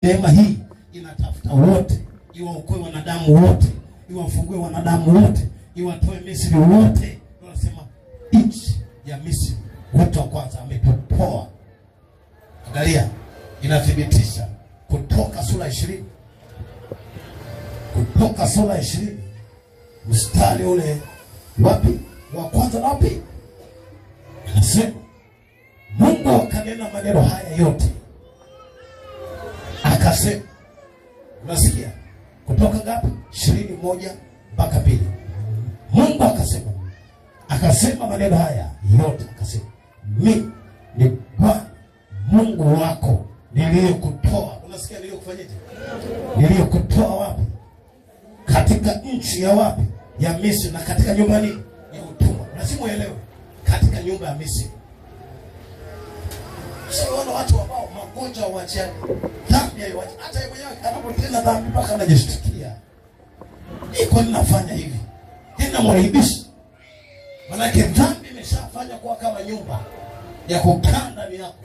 Neema hii inatafuta wote, iwaokoe wanadamu wote, iwafungue wanadamu wote, iwatoe Misri wote. Wanasema nchi ya Misri, watu wa kwanza ametupoa. Angalia, inathibitisha Kutoka sura 20. Kutoka sura 20 mstari ule wapi? Wa kwanza wapi? Anasema Mungu akanena maneno haya yote. Akasema, unasikia? Kutoka ngapi? 21 mpaka 2. Mungu akasema maneno haya yote, akasema, mimi ni Bwana Mungu wako niliyekutoa. Unasikia niliyokufanyaje? Niliyekutoa wapi? Katika nchi ya wapi? Ya Misri, na katika nyumba ni ya utumwa. Lazima uelewe, katika nyumba ya Misri. Sio watu ambao magonjwa wachiani, dhambi haiwachi. Hata yeye mwenyewe anapotenda dhambi mpaka anajishtukia, iko ninafanya hivi, ninamwaibisha. Maana yake dhambi imeshafanya kuwa kama nyumba ya kukaa ndani yako.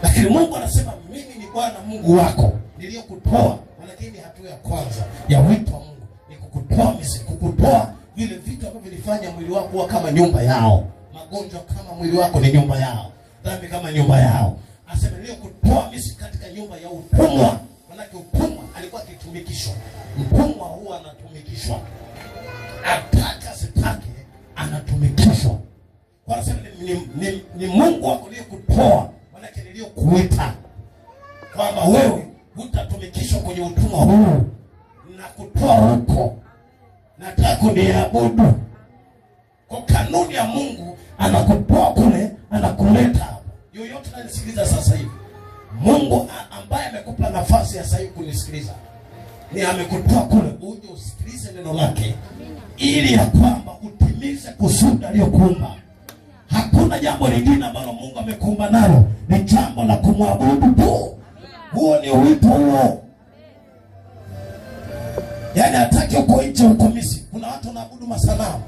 Lakini Mungu anasema mimi ni Bwana Mungu wako niliyokutoa. Lakini hatua ya kwanza ya wito wa Mungu ni kukutoa Misri, kukutoa vile vitu ambavyo vilifanya mwili wako kuwa kama nyumba yao. Magonjwa kama mwili wako ni nyumba yao, dhambi kama nyumba yao. Asema niliyokutoa Misri katika nyumba ya utumwa. Maana utumwa alikuwa akitumikishwa. Mtumwa huwa anatumikishwa, ataka sitake anatumikishwa. Kwa anasema ni Mungu wako niliyekutoa. Maana niliyokuita kwamba wewe hutatumikishwa kwenye utumwa huu, na kutoa huko nataka kuniabudu. Kwa kanuni ya Mungu anakutoa kule, anakuleta hapa. Yoyote ananisikiliza sasa hivi, Mungu ambaye amekupa nafasi ya sasa hivi kunisikiliza, ni amekutoa kule uje usikilize neno lake, ili ya kwamba utimize kusudi aliyokuumba. Hakuna jambo lingine ambalo Mungu amekuumba nalo, ni jambo la kumwabudu tu. Huo ni wito huo. Yaani hataki uko nje uko Misri. Kuna watu wanaabudu masanamu,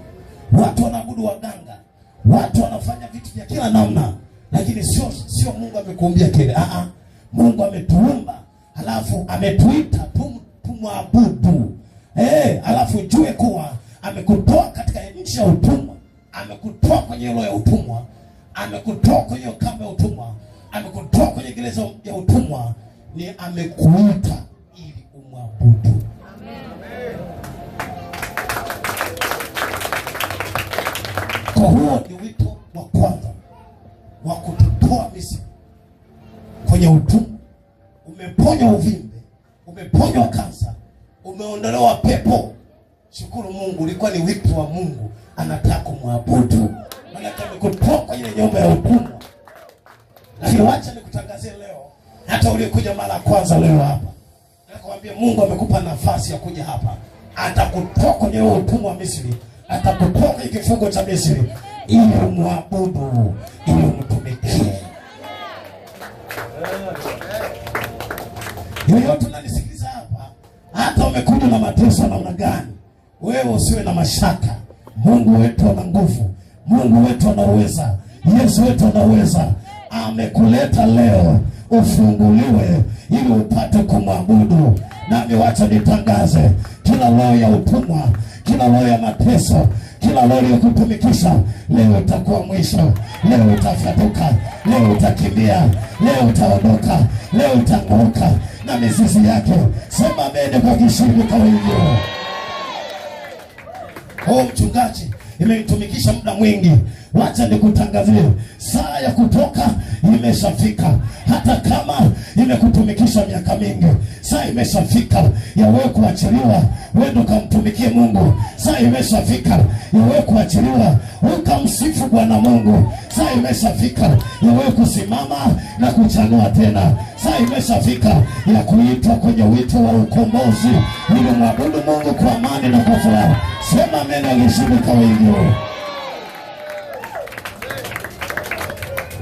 watu wanaabudu waganga, watu wanafanya vitu vya kila namna, lakini sio Mungu amekuumbia kile. Mungu ametuumba, halafu ametuita tumwabudu. Halafu jue kuwa amekutoa katika nchi ya utumwa, amekutoa kwenye hilo ya utumwa, amekutoa kwenye kamba ya utumwa, amekutoa kwenye gereza ya utumwa, ni amekuita ili umwabudu. Kwa huo ni wito wa kwanza wa kututoa Misri kwenye utumwa. Umeponywa uvimbe, umeponywa kansa, umeondolewa pepo. Shukuru Mungu, ulikuwa ni wito wa Mungu, anataka kumwabudu. Maana amekutoa kwenye nyumba ya utumwa. Lakini wacha nikutangazie leo, hata uliyekuja mara ya kwanza leo hapa, nakwambia Mungu amekupa nafasi ya kuja hapa. Atakutoa kwenye utumwa wa Misri, atakutoa kwenye kifungo cha Misri, ili umwabudu, ili umtumikie. Yoyote unanisikiliza hapa, hata umekuja na mateso namna gani, wewe usiwe na mashaka. Mungu wetu ana nguvu, Mungu wetu anaweza, Yesu wetu anaweza. Amekuleta leo ufunguliwe ili upate kumwabudu. Nami wacha nitangaze, kila roho ya utumwa, kila roho ya mateso, kila roho ya kutumikisha, leo itakuwa mwisho. Leo utafatuka, leo utakimbia, leo utaondoka, leo utang'oka na mizizi yake. Sema amen kwa kishindo kwa hivyo. Mchungaji, imenitumikisha muda mwingi. Wacha nikutangazie, saa ya kutoka imeshafika. Hata kama imekutumikisha miaka mingi, saa imeshafika ya wewe kuachiliwa, wewe ukamtumikie Mungu. Saa imeshafika ya wewe kuachiliwa, ukamsifu Bwana Mungu. Saa imeshafika ya wewe kusimama na kuchanua tena. Saa imeshafika ya kuitwa kwenye wito wa ukombozi, ili mwabudu Mungu kwa amani na kwa furaha. Sema amen alishirika hivyo.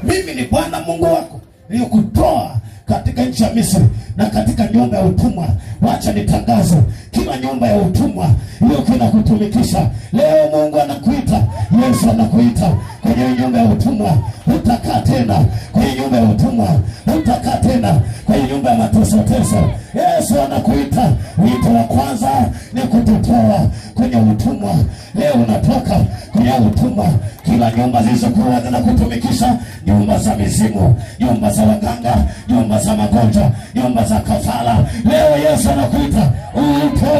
Mimi ni Bwana Mungu wako niliyokutoa katika nchi ya Misri na katika nyumba ya utumwa. Wacha nitangaze, kila nyumba ya utumwa iliyokuwa inakutumikisha, leo Mungu anakuita, Yesu anakuita kwenye nyumba ya utumwa, utakaa tena kwenye nyumba ya utumwa, utakaa tena kwenye nyumba ya mateso. Yesu anakuita. Wito wa kwanza ni kututoa kwenye utumwa. Leo unatoka kwenye utumwa. Kila nyumba zilizokuwa zinakutumikisha, nyumba za mizimu, nyumba za waganga, nyumba za magonjwa, nyumba za kafara, leo Yesu anakuita utoke.